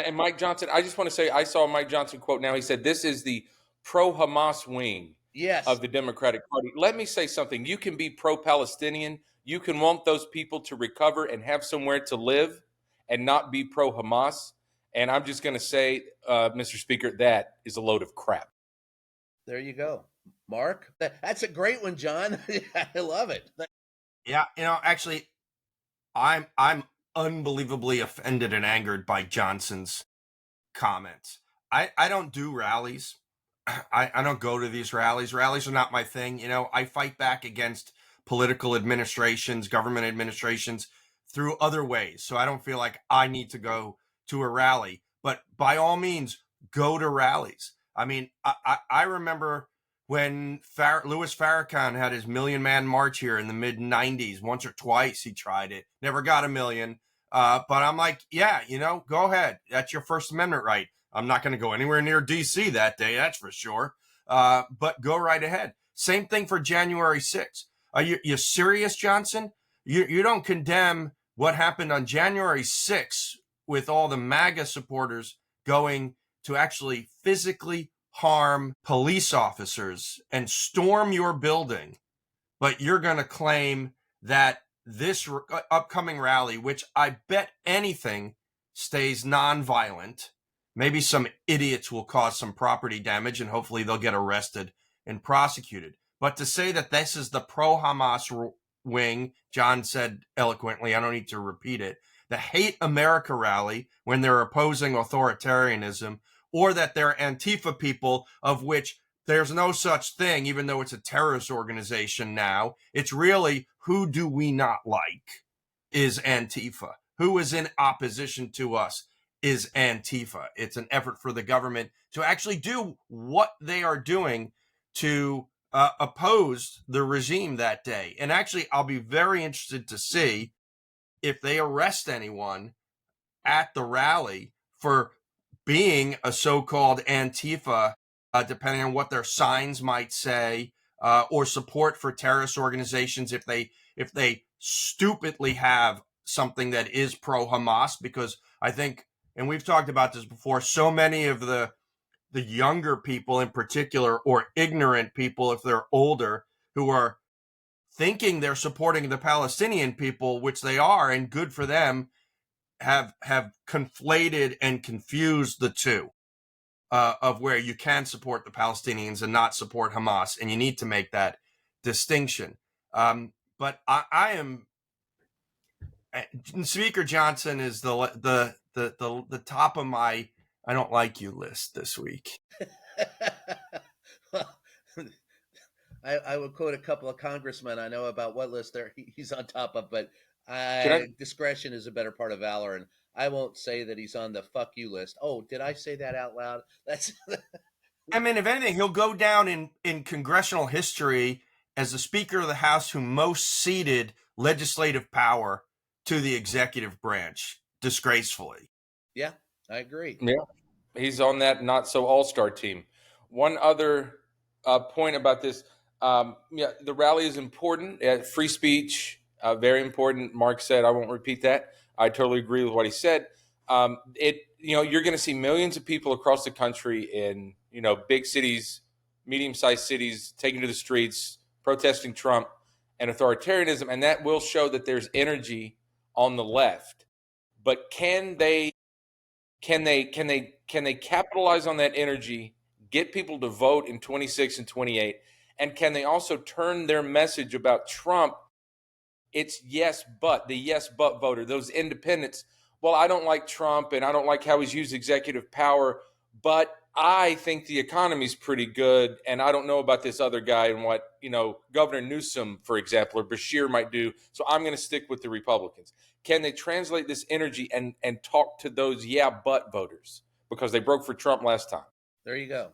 And Mike Johnson, I just want to say, I saw a Mike Johnson quote now. He said, this is the pro-Hamas wing Yes. of the Democratic Party. Let me say something. You can be pro-Palestinian. You can want those people to recover and have somewhere to live and not be pro-Hamas. And I'm just going to say, Mr. Speaker, that is a load of crap. There you go. Mark, that's a great one, John. I love it. Yeah, actually, I'm unbelievably offended and angered by Johnson's comments. I don't do rallies. I don't go to these rallies. Rallies are not my thing. I fight back against political administrations, government administrations through other ways. So I don't feel like I need to go to a rally. But by all means, go to rallies. I mean, I remember when Louis Farrakhan had his Million Man March here in the mid 90s. Once or twice he tried it, never got a million. But I'm like, yeah, go ahead. That's your First Amendment right. I'm not going to go anywhere near D.C. that day, that's for sure. But go right ahead. Same thing for January 6th. Are you serious, Johnson? You don't condemn what happened on January 6th with all the MAGA supporters going to actually physically harm police officers and storm your building, but you're going to claim that this upcoming rally, which I bet anything stays nonviolent, maybe some idiots will cause some property damage and hopefully they'll get arrested and prosecuted. But to say that this is the pro-Hamas wing, John said eloquently, I don't need to repeat it, the Hate America rally when they're opposing authoritarianism, or that they're Antifa people, of which there's no such thing, even though it's a terrorist organization now. It's really, who do we not like is Antifa. Who is in opposition to us is Antifa. It's an effort for the government to actually do what they are doing to oppose the regime that day. And actually, I'll be very interested to see if they arrest anyone at the rally for being a so-called Antifa, depending on what their signs might say, or support for terrorist organizations if they stupidly have something that is pro-Hamas. Because I think, and we've talked about this before, so many of the younger people in particular, or ignorant people if they're older, who are thinking they're supporting the Palestinian people, which they are, and good for them, have conflated and confused the two, of where you can support the Palestinians and not support Hamas, and you need to make that distinction. But I am, Speaker Johnson is the top of my I don't like you list this week. Well, I would quote a couple of congressmen I know about what list he's on top of, but discretion is a better part of valor, and I won't say that he's on the fuck you list. Oh, did I say that out loud? That's. I mean, if anything, he'll go down in congressional history as the Speaker of the House who most ceded legislative power to the executive branch, disgracefully. Yeah, I agree. Yeah, he's on that not so all-star team. One other point about this, the rally is important. Free speech, very important. Mark said, I won't repeat that. I totally agree with what he said. You're going to see millions of people across the country in, big cities, medium-sized cities, taking to the streets, protesting Trump and authoritarianism, and that will show that there's energy on the left. But can they capitalize on that energy, get people to vote in 26 and 28, and can they also turn their message about Trump? It's yes, but voter, those independents. Well, I don't like Trump and I don't like how he's used executive power, but I think the economy's pretty good, and I don't know about this other guy and what, Governor Newsom, for example, or Bashir might do, so I'm going to stick with the Republicans. Can they translate this energy and talk to those but voters? Because they broke for Trump last time. There you go.